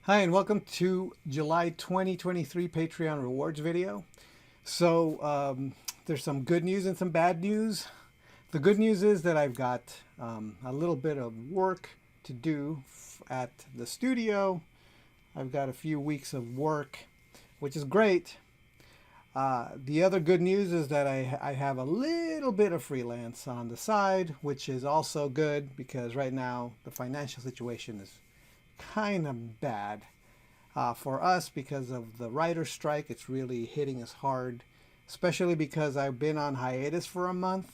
Hi, and welcome to July 2023 Patreon rewards video. There's some good news and some bad news. The good news is that I've got a little bit of work to do at the studio. I've got a few weeks of work, which is great. The other good news is that I have a little bit of freelance on the side, which is also good because right now the financial situation is kind of bad for us because of the writer's strike. It's really hitting us hard, especially because I've been on hiatus for a month,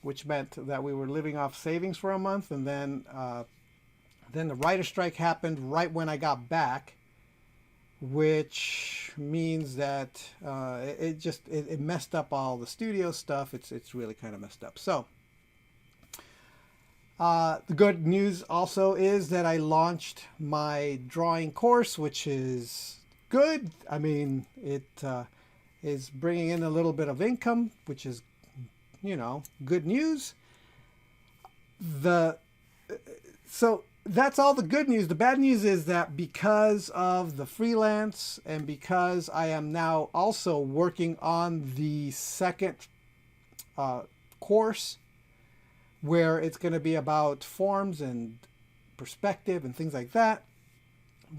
which meant that we were living off savings for a month, and then the writer's strike happened right when I got back, which means that it messed up all the studio stuff. It's really kind of messed up. So the good news also is that I launched my drawing course, which is good. I mean, it is bringing in a little bit of income, which is, good news. The so that's all the good news. The bad news is that because of the freelance and because I am now also working on the second course, where it's going to be about forms and perspective and things like that,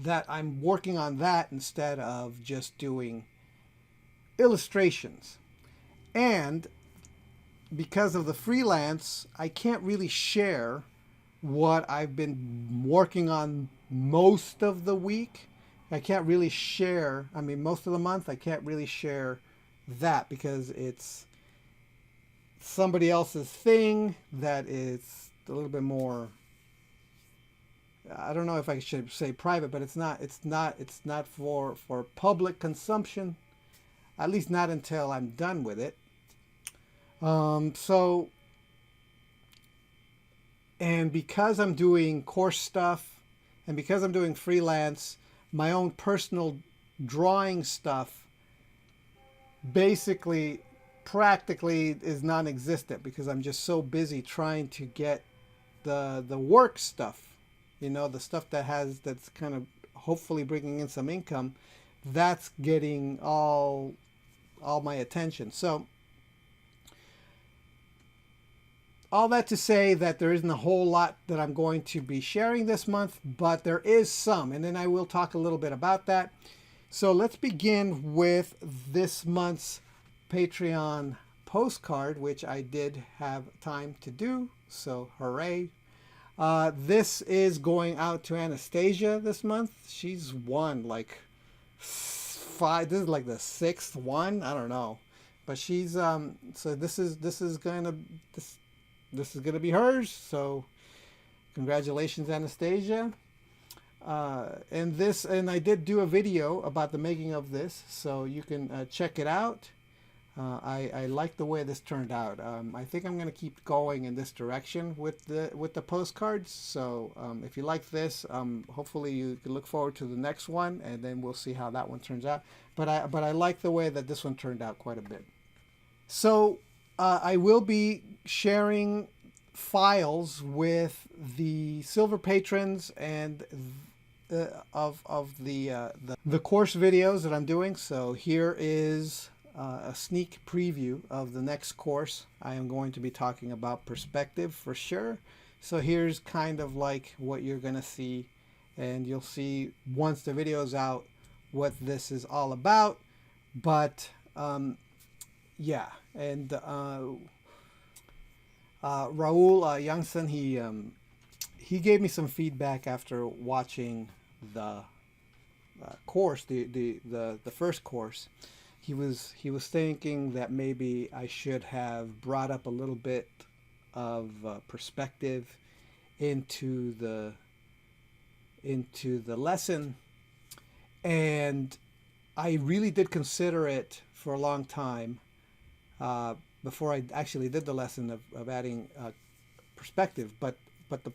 that I'm working on that instead of just doing illustrations. And because of the freelance, I can't really share what I've been working on most of the week. I can't really share, most of the month, I can't really share that because it's somebody else's thing that is a little bit more, I don't know if I should say private, but it's not for public consumption, at least not until I'm done with it. And because I'm doing course stuff and because I'm doing freelance, my own personal drawing stuff basically practically is non-existent because I'm just so busy trying to get the work stuff, the stuff that's kind of hopefully bringing in some income, that's getting all my attention. So all that to say that there isn't a whole lot that I'm going to be sharing this month, but there is some, and then I will talk a little bit about that. So let's begin with this month's Patreon postcard, which I did have time to do, so hooray. This is going out to Anastasia this month. She's won like 5, this is like the 6th one, I don't know. But she's so this is gonna be hers, so congratulations, Anastasia. And I did do a video about the making of this, so you can check it out. I like the way this turned out. I think I'm going to keep going in this direction with the postcards. So if you like this, hopefully you can look forward to the next one, and then we'll see how that one turns out. But I like the way that this one turned out quite a bit. So I will be sharing files with the silver patrons and of the course videos that I'm doing. So here is a sneak preview of the next course. I am going to be talking about perspective for sure. So here's kind of like what you're going to see, and you'll see once the video's out what this is all about. But yeah, and Raul Youngson, he gave me some feedback after watching the course, the first course. He was thinking that maybe I should have brought up a little bit of perspective into the lesson, and I really did consider it for a long time before I actually did the lesson of adding perspective. But the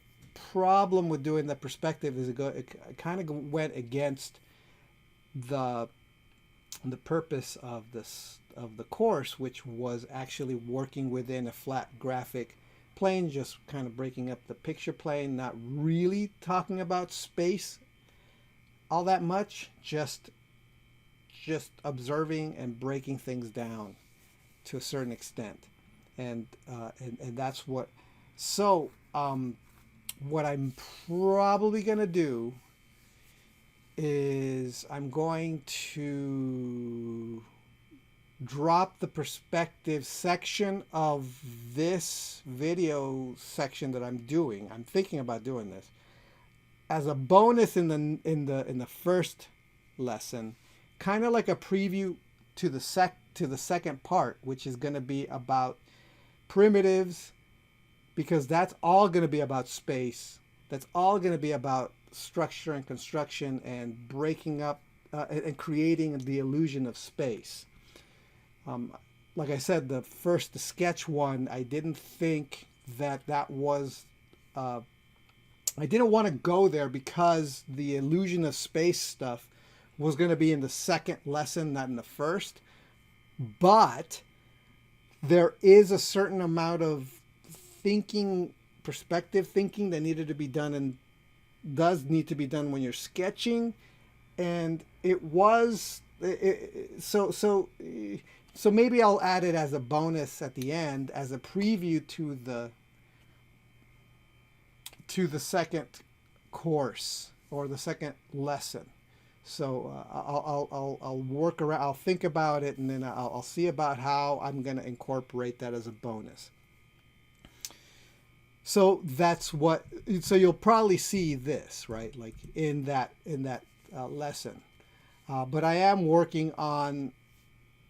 problem with doing the perspective is it kind of went against the purpose of the course, which was actually working within a flat graphic plane, just kind of breaking up the picture plane, not really talking about space all that much, just observing and breaking things down to a certain extent, and that's what. So what I'm probably gonna do is I'm going to drop the perspective section of this video section that I'm doing. I'm thinking about doing this as a bonus in the first lesson, kind of like a preview to the second part, which is going to be about primitives, because that's all going to be about space. That's all going to be about structure and construction and breaking up and creating the illusion of space. Like I said, the sketch one, I didn't think that was. I didn't want to go there because the illusion of space stuff was going to be in the second lesson, not in the first. But there is a certain amount of perspective thinking that needed to be done and does need to be done when you're sketching. And so maybe I'll add it as a bonus at the end, as a preview to the second course or the second lesson. So I'll work around. I'll think about it, and then I'll see about how I'm going to incorporate that as a bonus. So that's what. So you'll probably see this, right, like in that lesson. But I am working on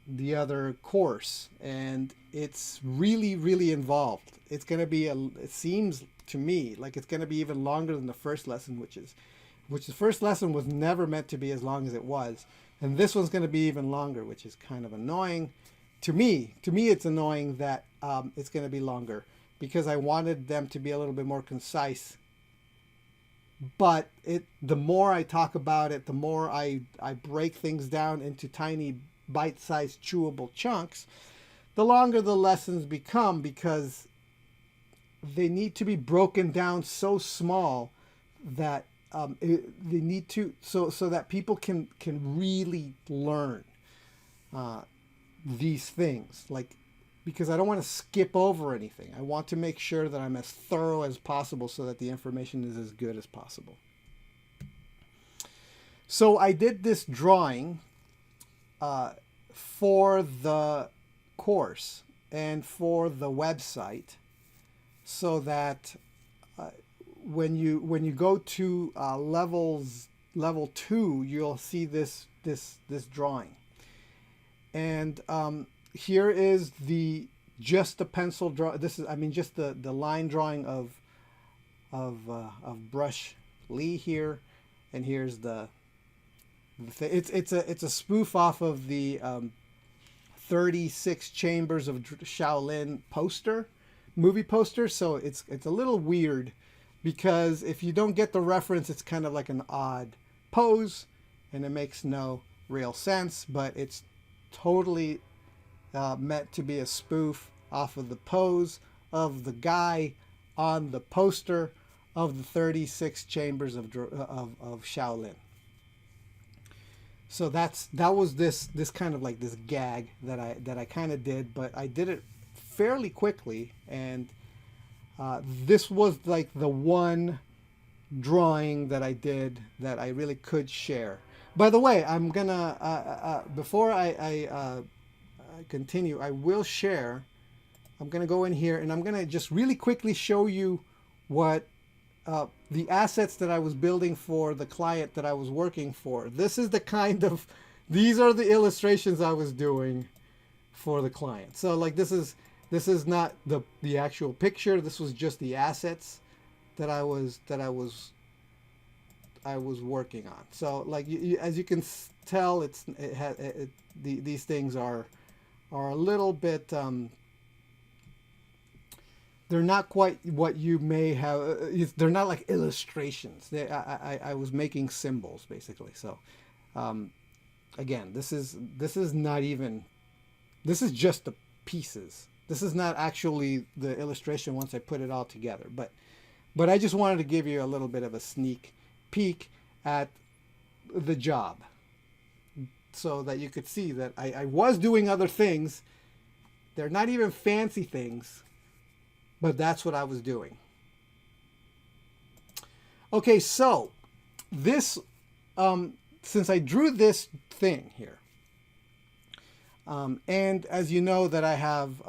the other course, and it's really, really involved. It's going to be it seems to me like it's going to be even longer than the first lesson, which the first lesson was never meant to be as long as it was, and this one's going to be even longer, which is kind of annoying to me. It's annoying that it's going to be longer, because I wanted them to be a little bit more concise. But the more I talk about it, the more I break things down into tiny bite-sized chewable chunks, the longer the lessons become, because they need to be broken down so small that they need to, so that people can really learn these things, like, because I don't want to skip over anything. I want to make sure that I'm as thorough as possible so that the information is as good as possible. So I did this drawing for the course and for the website, so that when you go to level 2, you'll see this drawing. And here is just the pencil draw. This is, just the line drawing of Brush Lee here, and here's it's a spoof off of the 36 Chambers of Shaolin movie poster. So it's a little weird, because if you don't get the reference, it's kind of like an odd pose, and it makes no real sense. But it's totally meant to be a spoof off of the pose of the guy on the poster of the 36 Chambers of Shaolin. So that was this kind of like this gag that I kind of did, but I did it fairly quickly, and this was like the one drawing that I did that I really could share. By the way, I'm gonna before I continue, I will share. I'm gonna go in here and I'm gonna just really quickly show you what the assets that I was building for the client that I was working for. This is these are the illustrations I was doing for the client. So like this is not the actual picture. This was just the assets that I was working on. So like as you can tell, these things are a little bit. They're not quite what you may have. They're not like illustrations. I was making symbols basically. So again, this is not even. This is just the pieces. This is not actually the illustration once I put it all together. But I just wanted to give you a little bit of a sneak peek at the job, so that you could see that I was doing other things. They're not even fancy things, but that's what I was doing. Okay, so this, since I drew this thing here, and as you know that I have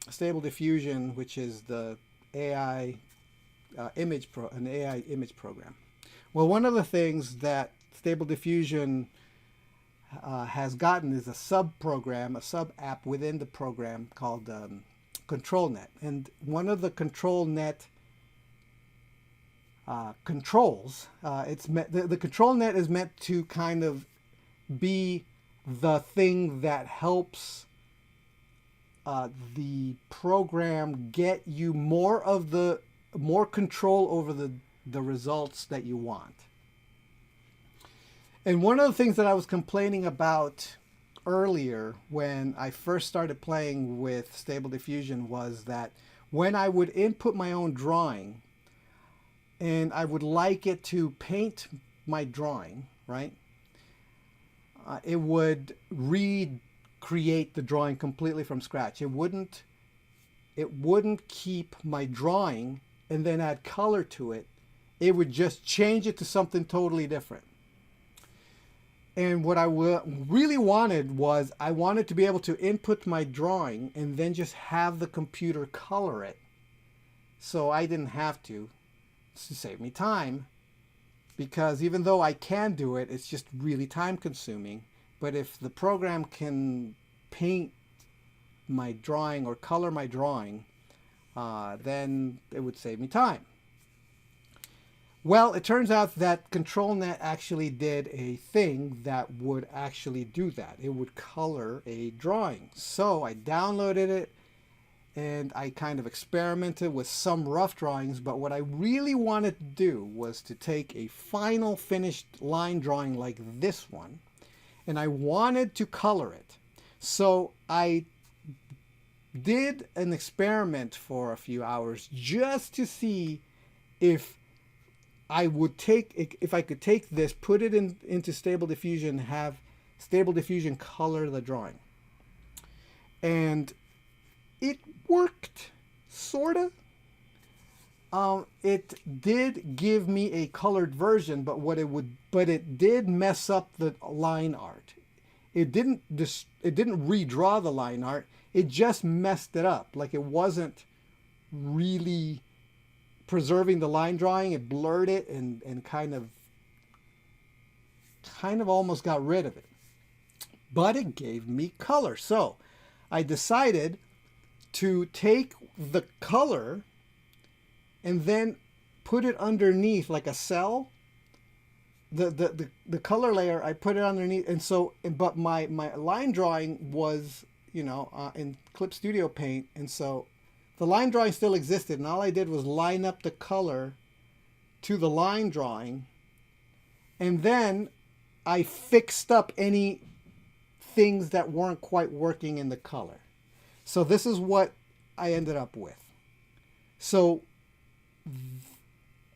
Stable Diffusion, which is the AI an AI image program. Well, one of the things that Stable Diffusion has gotten is a sub-program, a sub-app within the program called ControlNet. And one of the ControlNet controls, the ControlNet is meant to kind of be the thing that helps the program get you more control over the results that you want. And one of the things that I was complaining about earlier when I first started playing with Stable Diffusion was that when I would input my own drawing and I would like it to paint my drawing, right? It would recreate the drawing completely from scratch. It wouldn't keep my drawing and then add color to it. It would just change it to something totally different. And what I really wanted was I wanted to be able to input my drawing and then just have the computer color it, so I didn't have to save me time, because even though I can do it, it's just really time consuming. But if the program can paint my drawing or color my drawing, then it would save me time. Well, it turns out that ControlNet actually did a thing that would actually do that. It would color a drawing. So I downloaded it and I kind of experimented with some rough drawings, but what I really wanted to do was to take a final finished line drawing like this one, and I wanted to color it. So I did an experiment for a few hours just to see if I could take this, put it into Stable Diffusion, have Stable Diffusion color the drawing. And it worked, sorta. It did give me a colored version, but it did mess up the line art. It didn't redraw the line art. It just messed it up. Like, it wasn't really preserving the line drawing. It blurred it and kind of almost got rid of it. But it gave me color. So I decided to take the color and then put it underneath like a cell. The color layer, I put it underneath, and so, but my line drawing was, in Clip Studio Paint, and so the line drawing still existed, and all I did was line up the color to the line drawing, and then I fixed up any things that weren't quite working in the color. So this is what I ended up with. So,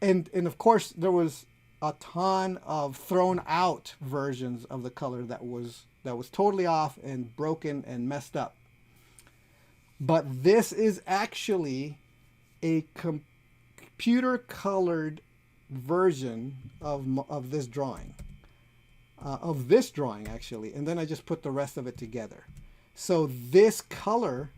and of course there was a ton of thrown out versions of the color that was totally off and broken and messed up. But this is actually a computer colored version of this drawing. Actually, and then I just put the rest of it together. So this color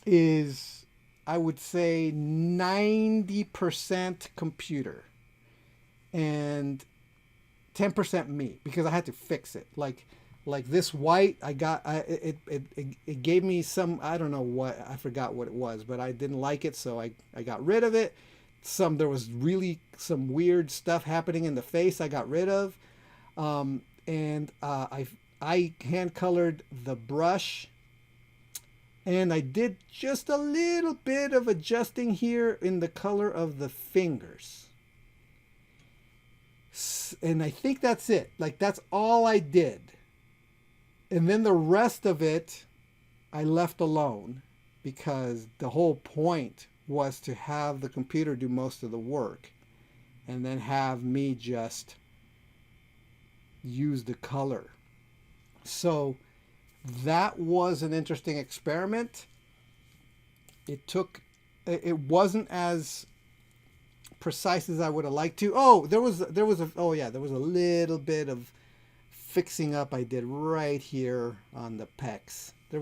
is, I would say, 90% computer and 10% me, because I had to fix it. Like this white, it gave me some, I don't know what, I forgot what it was, but I didn't like it, so I got rid of it. There was really some weird stuff happening in the face I got rid of. And I hand colored the brush, and I did just a little bit of adjusting here in the color of the fingers. And I think that's it. Like, that's all I did. And then the rest of it I left alone, because the whole point was to have the computer do most of the work and then have me just use the color. So that was an interesting experiment. It wasn't as precise as I would have liked to. Oh, there was a little bit of fixing up I did right here on the pecs. There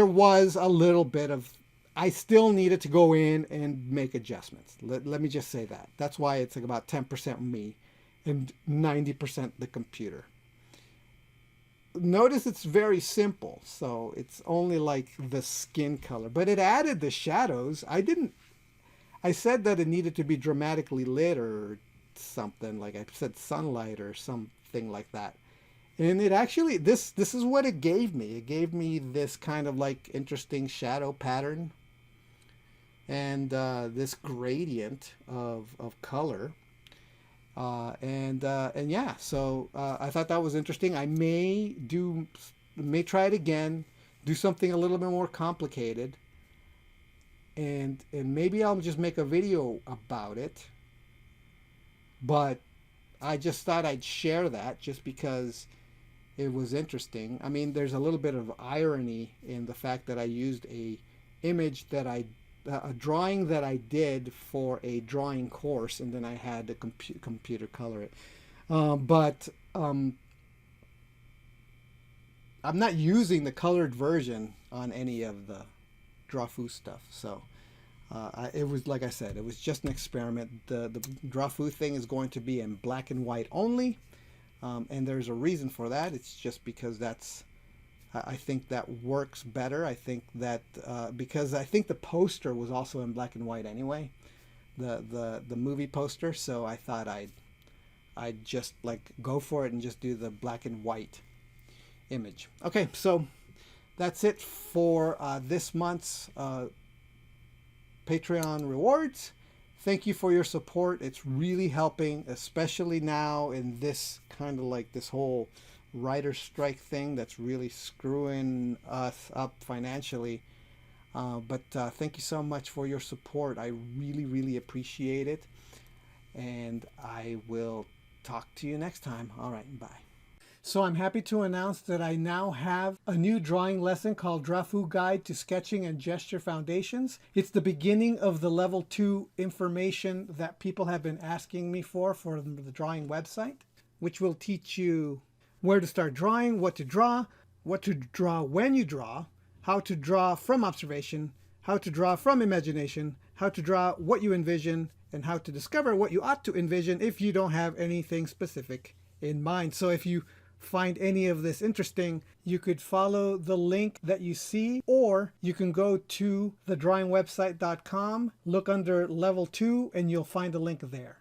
was a little bit of, I still needed to go in and make adjustments. Let me just say that. That's why it's like about 10% me and 90% the computer. Notice it's very simple. So it's only like the skin color, but it added the shadows. I said that it needed to be dramatically lit or something, like I said sunlight or something like that. And it actually, this is what it gave me. It gave me this kind of like interesting shadow pattern and this gradient of color. And yeah, so I thought that was interesting. I may try it again, do something a little bit more complicated. And maybe I'll just make a video about it. But I just thought I'd share that just because it was interesting. I mean, there's a little bit of irony in the fact that I used a drawing that I did for a drawing course, and then I had the computer color it. But I'm not using the colored version on any of the Drawfoo stuff. So it was, like I said, it was just an experiment. The Drawfoo thing is going to be in black and white only. And there's a reason for that. It's just because I think that works better. I think that because I think the poster was also in black and white anyway, the movie poster. So I thought I'd just like go for it and just do the black and white image. Okay, so that's it for this month's Patreon rewards. Thank you for your support. It's really helping, especially now in this kind of like this whole writer strike thing that's really screwing us up financially. But thank you so much for your support. I really, really appreciate it. And I will talk to you next time. All right, bye. So I'm happy to announce that I now have a new drawing lesson called Drawfoo Guide to Sketching and Gesture Foundations. It's the beginning of the level 2 information that people have been asking me for the drawing website, which will teach you where to start drawing, what to draw when you draw, how to draw from observation, how to draw from imagination, how to draw what you envision, and how to discover what you ought to envision if you don't have anything specific in mind. So if you find any of this interesting, you could follow the link that you see, or you can go to thedrawingwebsite.com, look under level 2, and you'll find a link there.